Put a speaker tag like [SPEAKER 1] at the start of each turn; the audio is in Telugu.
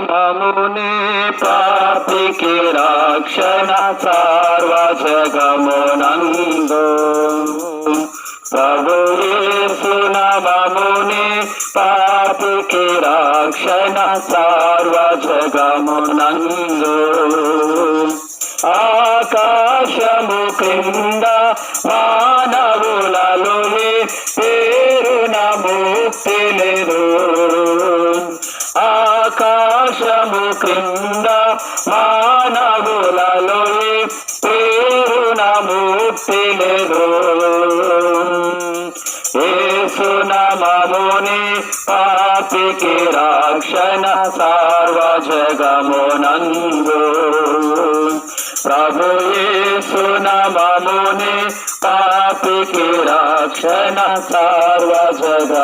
[SPEAKER 1] మముని పాపికి రక్షణ సర్వజగమునందు ప్రభు యేసు నామముని పాపికి రక్షణ సర్వజగమునందు ఆకాశము క్రింద మానవులలో పేరున ముక్తి లేదు ఆకాశము క్రింద మానవులలో పేరున ముక్తి లేదు యేసు నామముని పాపికి రక్షణ సర్వజగమునందు ప్రభు యేసు నామముని పాపికి రక్షణ సర్వజగమునందు